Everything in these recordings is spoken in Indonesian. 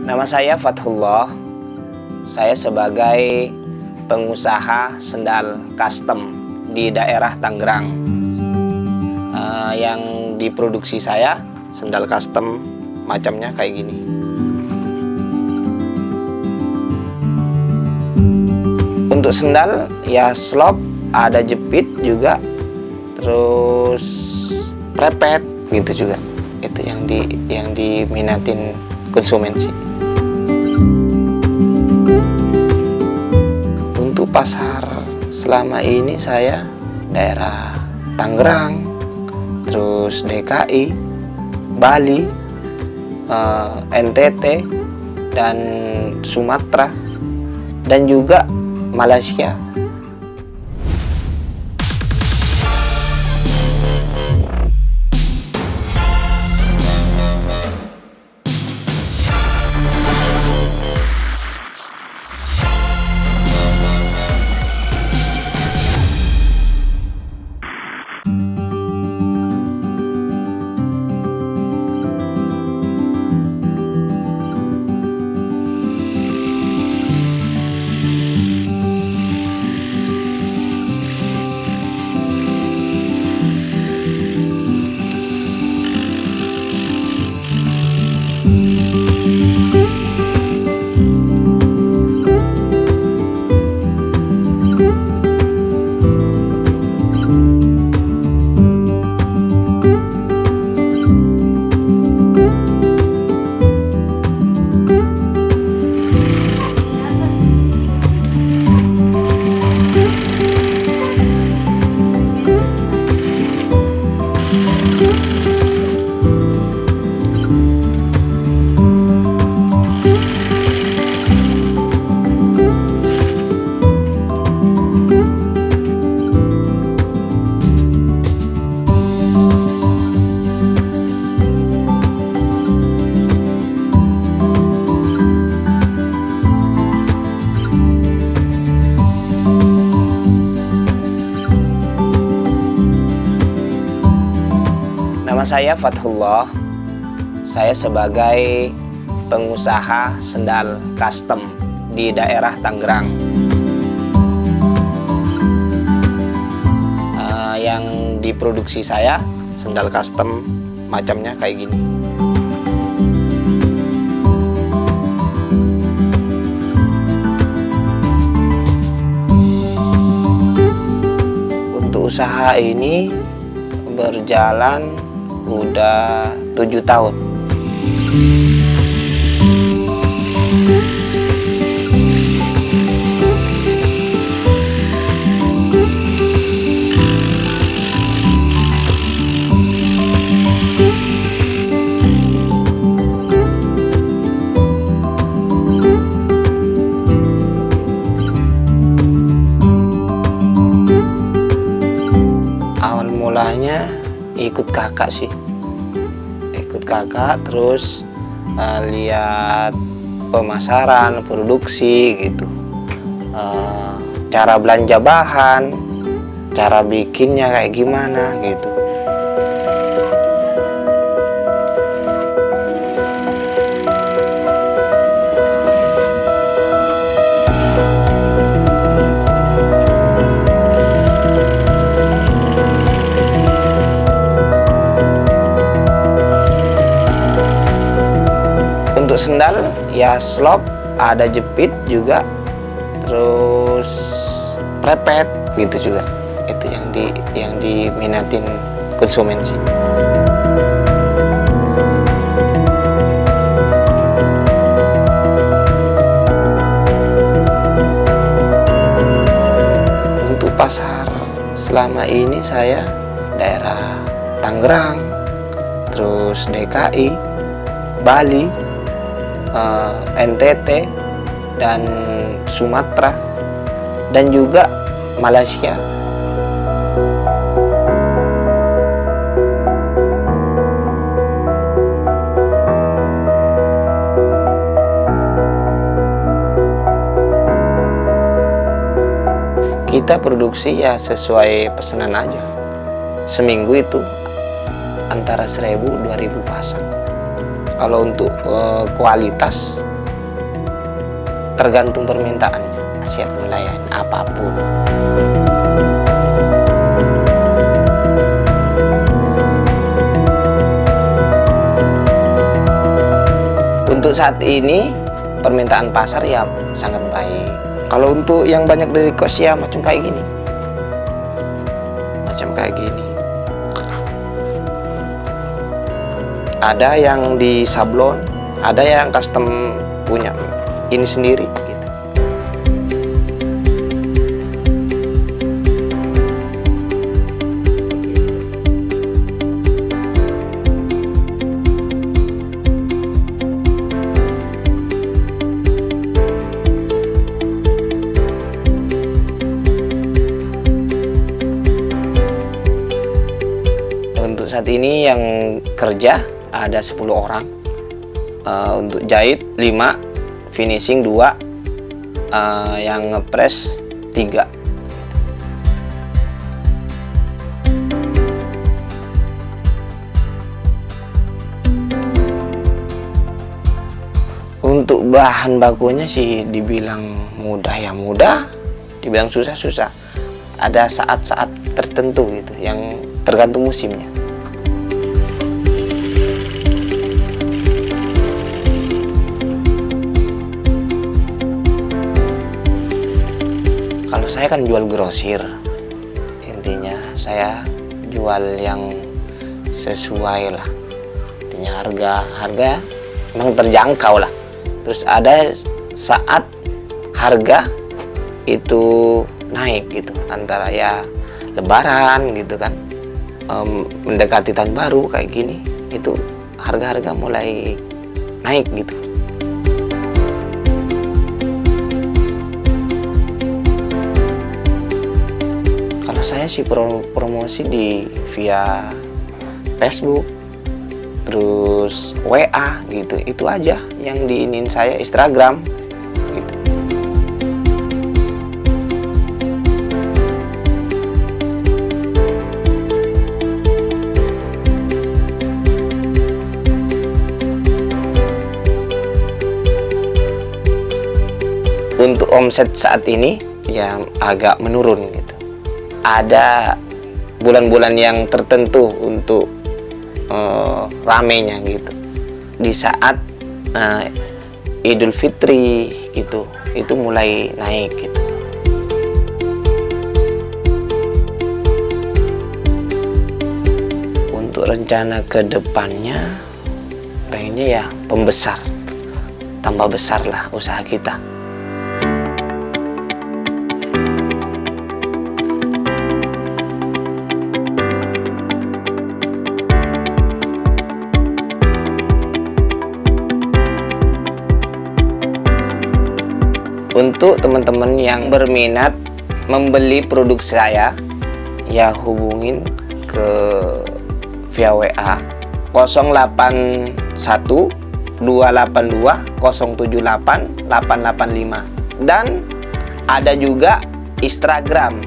Nama saya Fathullah. Saya sebagai pengusaha sendal custom di daerah Tangerang. Yang diproduksi saya sendal custom macamnya kayak gini. Untuk sendal ya slop, ada jepit juga, terus prepet gitu juga. Itu yang diminatin konsumen sih. Untuk pasar selama ini saya daerah Tangerang, terus DKI, Bali, NTT, dan Sumatera, dan juga Malaysia. Nama saya Fathullah. Saya sebagai pengusaha sendal custom di daerah Tangerang. Yang diproduksi saya sendal custom macamnya kayak gini. Untuk usaha ini berjalan udah 7 tahun. Awal mulanya ikut kakak sih, terus lihat pemasaran, produksi gitu, cara belanja bahan, cara bikinnya kayak gimana gitu. Untuk sendal ya slop, ada jepit juga, terus prepet gitu juga. Itu yang diminatin konsumen sih. Untuk pasar selama ini saya daerah Tangerang, terus DKI, Bali, NTT, dan Sumatera, dan juga Malaysia. Kita produksi ya sesuai pesanan aja. Seminggu itu antara 1000-2000 pasang. Kalau untuk kualitas tergantung permintaannya, siap melayani apapun. Untuk saat ini permintaan pasar ya sangat baik. Kalau untuk yang banyak dari request ya macam kayak gini. Ada yang di sablon, ada yang custom punya ini sendiri gitu. Untuk saat ini yang kerja ada 10 orang, untuk jahit 5, finishing 2, yang ngepres 3. Untuk bahan bakunya sih dibilang mudah ya mudah, dibilang susah. Ada saat-saat tertentu gitu yang tergantung musimnya. Kalau saya kan jual grosir, intinya saya jual yang sesuai lah, intinya harga memang terjangkau lah. Terus ada saat harga itu naik gitu, antara ya lebaran gitu kan, mendekati tahun baru kayak gini, itu harga-harga mulai naik gitu. Saya sih promosi via Facebook, terus WA gitu, itu aja yang diinin saya, Instagram gitu. Untuk omset saat ini ya agak menurun gitu. Ada bulan-bulan yang tertentu untuk ramenya gitu. Di saat Idul Fitri gitu, itu mulai naik gitu. Untuk rencana ke depannya pengennya ya pembesar, tambah besar lah usaha kita. Untuk teman-teman yang berminat membeli produk saya, ya hubungin ke via WA 081 282 078 885, dan ada juga Instagram,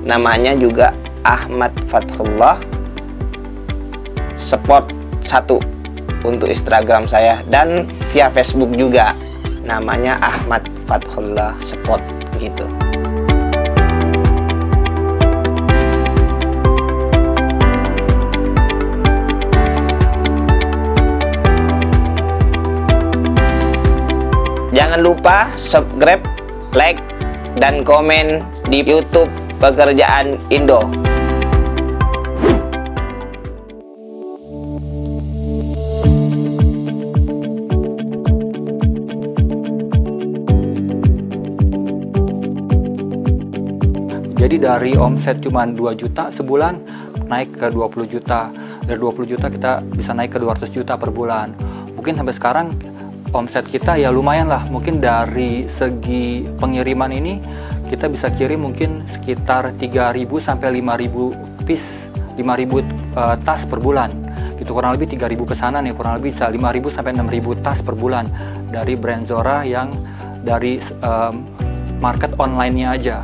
namanya juga Ahmad Fathullah Spot 1 untuk Instagram saya, dan via Facebook juga namanya Ahmad Fathullah Spot gitu. Jangan lupa subscribe, like, dan komen di YouTube Pekerjaan Indo. Jadi dari omset cuma 2 juta sebulan naik ke 20 juta. Dari 20 juta kita bisa naik ke 200 juta per bulan. Mungkin sampai sekarang omset kita ya lumayan lah. Mungkin dari segi pengiriman ini kita bisa kirim mungkin sekitar 3.000 sampai 5.000 piece, 5.000 tas per bulan. Gitu, kurang lebih 3.000 pesanan ya, kurang lebih bisa 5.000 sampai 6.000 tas per bulan dari brand Zora yang dari market online-nya aja.